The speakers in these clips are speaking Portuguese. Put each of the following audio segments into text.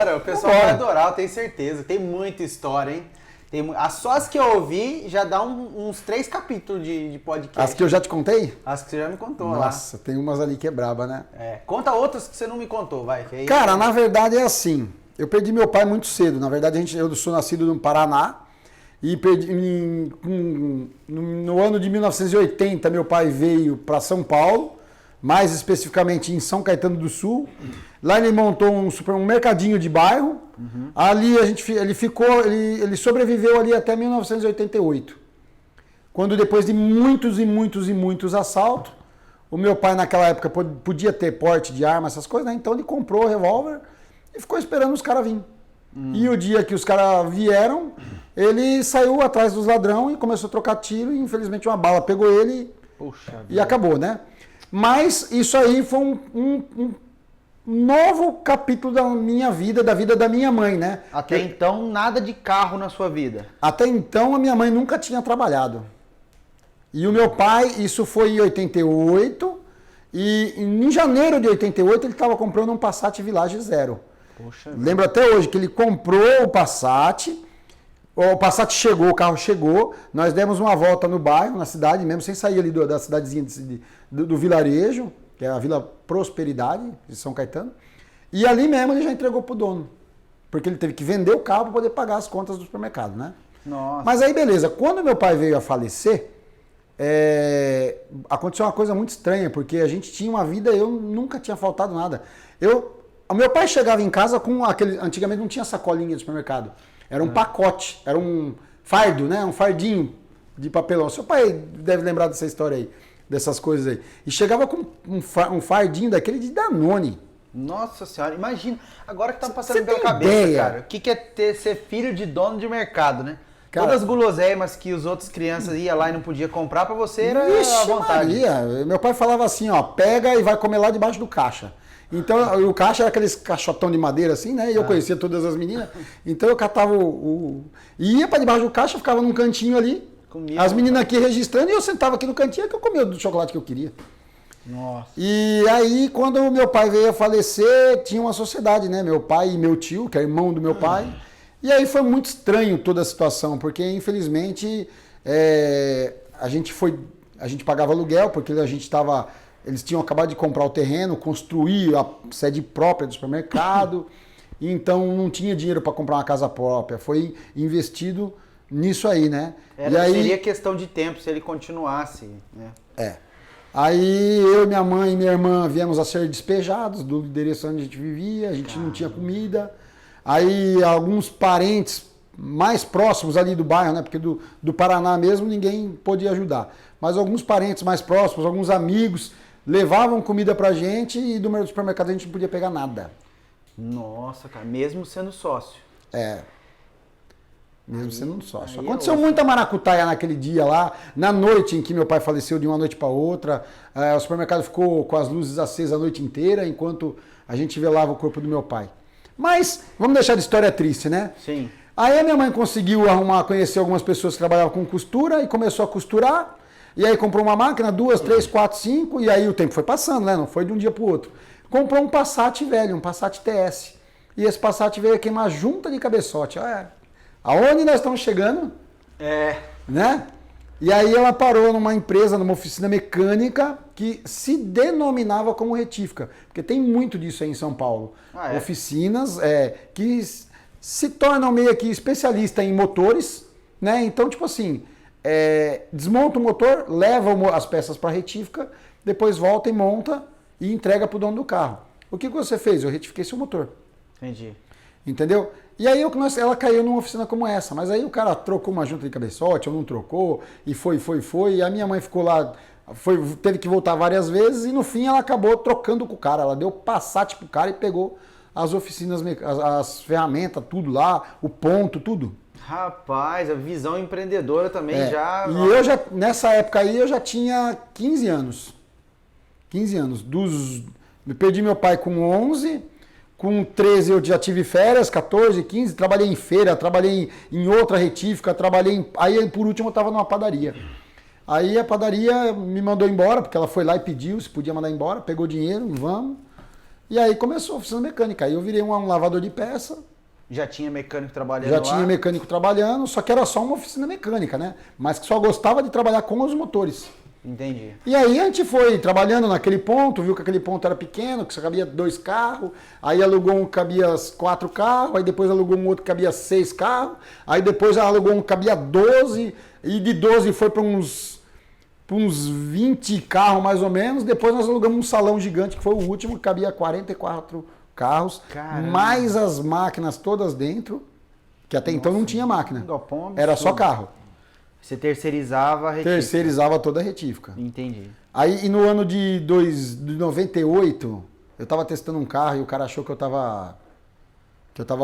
Cara, o pessoal vai adorar, eu tenho certeza. Tem muita história, hein? Só as que eu ouvi já dá uns 3 capítulos de podcast. As que eu já te contei? As que você já me contou. Nossa, tem umas ali que é braba, né? Conta outras que você não me contou, vai. Que aí... Cara, na verdade é assim. Eu perdi meu pai muito cedo. Na verdade, eu sou nascido no Paraná. E no ano de 1980, meu pai veio para São Paulo, mais especificamente em São Caetano do Sul. Lá ele montou um mercadinho de bairro. Ali ele sobreviveu ali até 1988. Quando depois de muitos e muitos e muitos assaltos, o meu pai naquela época podia ter porte de arma, essas coisas, né? Então ele comprou o revólver e ficou esperando os caras virem. E o dia que os caras vieram, ele saiu atrás dos ladrões e começou a trocar tiro e infelizmente uma bala pegou ele e acabou, né? Mas isso aí foi um novo capítulo da minha vida, da vida da minha mãe, né? Até então, nada de carro na sua vida? Até então, a minha mãe nunca tinha trabalhado. E o meu pai, isso foi em 88, e em janeiro de 88 ele estava comprando um Passat Village zero. Poxa, lembro até hoje que ele comprou o Passat chegou, o carro chegou, nós demos uma volta no bairro, na cidade, mesmo sem sair ali da cidadezinha do vilarejo, que é a Vila Prosperidade, de São Caetano, e ali mesmo ele já entregou pro dono, porque ele teve que vender o carro para poder pagar as contas do supermercado, né? Nossa. Mas aí beleza, quando meu pai veio a falecer, aconteceu uma coisa muito estranha, porque a gente tinha uma vida, eu nunca tinha faltado nada. O meu pai chegava em casa com antigamente não tinha sacolinha de supermercado, era um pacote, era um fardo, né? Um fardinho de papelão. Seu pai deve lembrar dessa história aí, dessas coisas aí. E chegava com um fardinho daquele de Danone. Nossa senhora, imagina, agora que tá passando pela cabeça, cara, o que é ser filho de dono de mercado, né? Cara, todas as guloseimas que os outros crianças iam lá e não podia comprar, pra você era à vontade. Maria. Meu pai falava assim, ó, pega e vai comer lá debaixo do caixa. Então, o caixa era aqueles caixotão de madeira assim, né? E eu conhecia todas as meninas. Então, eu catava ia pra debaixo do caixa, ficava num cantinho ali. Comia, as meninas aqui registrando e eu sentava aqui no cantinho que eu comia do chocolate que eu queria. Nossa. E aí, quando meu pai veio a falecer, tinha uma sociedade, né? Meu pai e meu tio, que é irmão do meu pai. E aí foi muito estranho toda a situação, porque infelizmente a gente pagava aluguel, porque eles tinham acabado de comprar o terreno, construir a sede própria do supermercado, e então não tinha dinheiro para comprar uma casa própria. Foi investido nisso aí, né? Seria questão de tempo se ele continuasse, né? Aí eu, minha mãe e minha irmã viemos a ser despejados do endereço onde a gente vivia, a gente não tinha comida. Aí alguns parentes mais próximos ali do bairro, né? Porque do Paraná mesmo ninguém podia ajudar. Mas alguns parentes mais próximos, alguns amigos, levavam comida pra gente e do supermercado a gente não podia pegar nada. Nossa, cara, mesmo sendo sócio. Mesmo sendo um sócio. Aconteceu muita maracutaia naquele dia lá, na noite em que meu pai faleceu de uma noite para outra. O supermercado ficou com as luzes acesas a noite inteira, enquanto a gente velava o corpo do meu pai. Mas, vamos deixar de história triste, né? Sim. Aí a minha mãe conseguiu conhecer algumas pessoas que trabalhavam com costura e começou a costurar. E aí comprou uma máquina, 2, 3, 4, 5, e aí o tempo foi passando, né? Não foi de um dia para o outro. Comprou um Passat velho, um Passat TS. E esse Passat veio aqui uma junta de cabeçote. Aonde nós estamos chegando? Né? E aí ela parou numa empresa, numa oficina mecânica que se denominava como retífica. Porque tem muito disso aí em São Paulo. Oficinas que se tornam meio que especialistas em motores, né? Então, tipo assim, desmonta o motor, leva as peças para a retífica, depois volta e monta e entrega para o dono do carro. O que você fez? Eu retifiquei seu motor. Entendi. Entendeu? E aí ela caiu numa oficina como essa, mas aí o cara trocou uma junta de cabeçote, ou não trocou, e foi, e a minha mãe ficou lá, teve que voltar várias vezes, e no fim ela acabou trocando com o cara, ela deu Passat pro cara e pegou as oficinas, as ferramentas, tudo lá, o ponto, tudo. Rapaz, a visão empreendedora também já... E nessa época aí, eu já tinha 15 anos. 15 anos. Eu perdi meu pai com 11... Com 13 eu já tive férias, 14, 15, trabalhei em feira, trabalhei em outra retífica, aí por último eu estava numa padaria. Aí a padaria me mandou embora, porque ela foi lá e pediu se podia mandar embora, pegou dinheiro, vamos. E aí começou a oficina mecânica. Aí eu virei um lavador de peça. Já tinha mecânico trabalhando Já lá? tinha mecânico trabalhando, só que era só uma oficina mecânica, né? Mas que só gostava de trabalhar com os motores. Entendi. E aí a gente foi trabalhando naquele ponto, viu que aquele ponto era pequeno, que só cabia 2 carros, aí alugou um que cabia 4 carros, aí depois alugou um outro que cabia 6 carros, aí depois alugou um que cabia 12, e de 12 foi para uns 20 carros mais ou menos, depois nós alugamos um salão gigante, que foi o último, que cabia 44 carros, Caramba. mais as máquinas todas dentro, que até então não tinha máquina, Galpão era só absurdo. carro. Você terceirizava a retífica. Terceirizava toda a retífica. Entendi. Aí, e no ano de 98, eu tava testando um carro e o cara achou que eu tava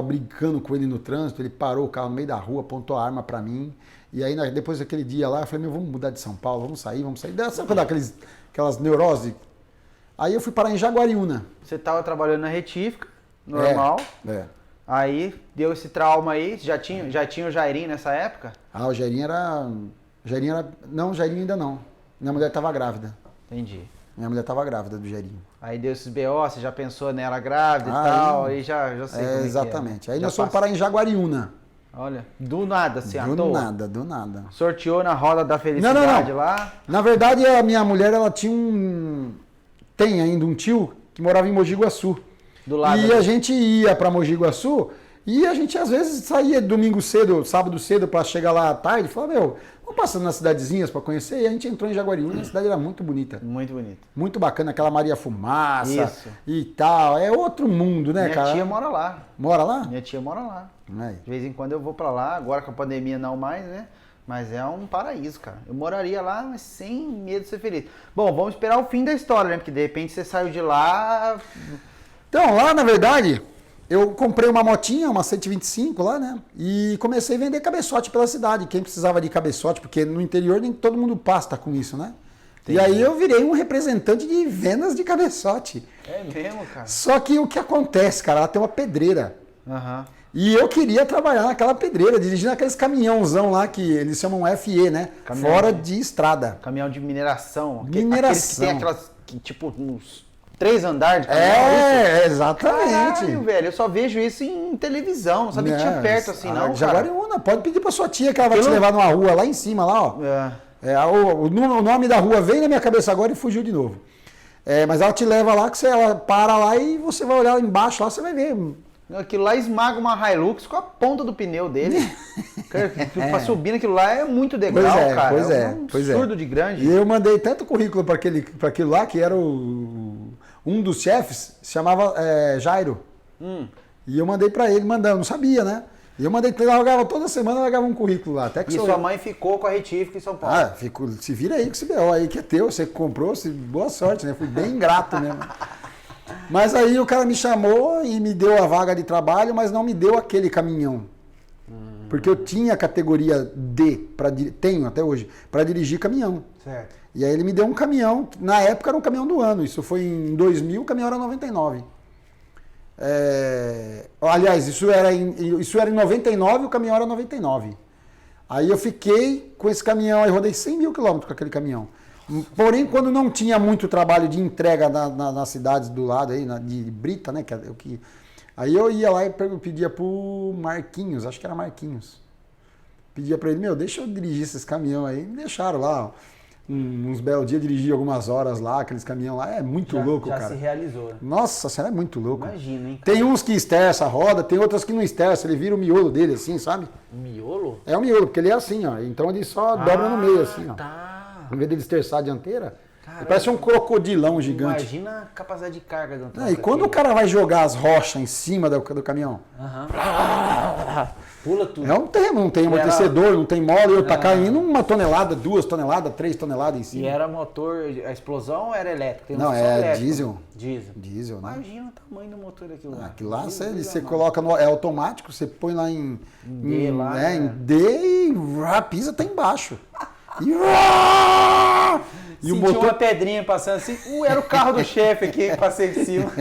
brincando com ele no trânsito, ele parou o carro no meio da rua, apontou a arma pra mim, e aí depois daquele dia lá, eu falei, vamos mudar de São Paulo, vamos sair. Sabe quando dá aquelas neuroses? Aí eu fui parar em Jaguariúna. Você tava trabalhando na retífica, normal. É. Aí deu esse trauma aí, já tinha o Jairinho nessa época? Ah, o Jairinho era... Não, o Jairinho ainda não. Minha mulher tava grávida. Entendi. Minha mulher tava grávida do Jairinho. Aí deu esses BO, você já pensou nela grávida e tal, aí já sei como é que é. Exatamente. Aí Já nós fomos passa- parar em Jaguariúna. Olha, do nada, assim, à Do toa. nada, do nada. Sorteou na roda da felicidade lá. Na verdade, a minha mulher, ela tem ainda um tio que morava em Mogi Guaçu. Do lado E ali. a gente ia para Mogi Guaçu e a gente às vezes saía domingo cedo, sábado cedo para chegar lá à tarde e falava, vamos passando nas cidadezinhas para conhecer. E a gente entrou em Jaguariúna, a cidade era muito bonita. Muito bonito. Muito bacana, aquela Maria Fumaça Isso. e tal. É outro mundo, né, Minha cara? tia mora lá. Mora lá? Minha tia mora lá. Aí. De vez em quando eu vou pra lá, agora com a pandemia não mais, né? Mas é um paraíso, cara. Eu moraria lá, mas sem medo de ser feliz. Bom, vamos esperar o fim da história, né? Porque de repente você saiu de lá. Então, lá, na verdade, eu comprei uma motinha, uma 125 lá, né? E comecei a vender cabeçote pela cidade. Quem precisava de cabeçote, porque no interior nem todo mundo pasta com isso, né? Entendi. E aí eu virei um representante de vendas de cabeçote. É mesmo, cara? Só que o que acontece, cara, ela tem uma pedreira. Aham. E eu queria trabalhar naquela pedreira, dirigindo aqueles caminhãozão lá que eles chamam FE, né? Caminhão Fora de- de estrada. Caminhão de mineração. Mineração. Aqueles que tem aquelas, que, tipo, uns 3 andares de caminhão. isso? Exatamente. Caralho, velho. Eu só vejo isso em televisão. Não sabia que tinha perto assim, não, cara. Jaguariúna, pode pedir pra sua tia que ela vai te Aquilo- levar numa rua lá em cima, lá, ó. É. O nome da rua veio na minha cabeça agora e fugiu de novo. Mas ela te leva lá, que ela para lá e você vai olhar embaixo lá, você vai ver. Aquilo lá esmaga uma Hilux com a ponta do pneu dele. Cara, pra subir naquilo lá é muito degrau, cara. pois é, um pois é. absurdo de grande. E eu mandei tanto currículo para aquilo lá, que era um dos chefes, se chamava Jairo. E eu mandei para ele, não sabia, né? E eu mandei, eu largava toda semana, eu largava um currículo lá. Até que E sua mãe ficou com a retífica em São Paulo. se vira aí com esse BO aí que é teu, você que comprou, boa sorte, né? Fui bem ingrato mesmo. Mas aí o cara me chamou e me deu a vaga de trabalho, mas não me deu aquele caminhão. Porque eu tinha a categoria D, tenho até hoje, para dirigir caminhão. Certo. E aí ele me deu um caminhão, que na época era um caminhão do ano, isso foi em 2000, o caminhão era 99. Aliás, isso era em 99, o caminhão era 99. Aí eu fiquei com esse caminhão, aí rodei 100 mil quilômetros com aquele caminhão. Porém, quando não tinha muito trabalho de entrega nas cidades do lado, aí, de Brita, né? Aí eu ia lá e pedia pro Marquinhos, acho que era Marquinhos. Pedia pra ele, deixa eu dirigir esses caminhões aí. Me deixaram lá, uns belos dias, dirigi algumas horas lá, aqueles caminhões lá. É muito louco, cara. Já se realizou. Né? Nossa, você é muito louco. Imagina, hein? Cara. Tem uns que esterça a roda, tem outras que não esterça, ele vira o miolo dele assim, sabe? Miolo? É o miolo, porque ele é assim, ó. Então ele só dobra no meio, assim, ó. Tá. Em vez dele esterçar a dianteira, Caramba. ele parece um crocodilão gigante. Imagina a capacidade de carga do E quando o cara vai jogar as rochas em cima do caminhão? Pula tudo. É um terreno, não tem amortecedor, não tem mola, tá caindo 1 tonelada, 2 toneladas, 3 toneladas em cima. E era motor, a explosão era elétrica? Tem Não, função é elétrica. diesel. Diesel. Diesel, né? Imagina o tamanho do motor daquilo lá. Aquilo lá você coloca, é automático, você põe lá em D lá, em né? D e pisa até embaixo. E o Sentiu motor uma pedrinha passando assim, era o carro do chefe aqui, passei de cima.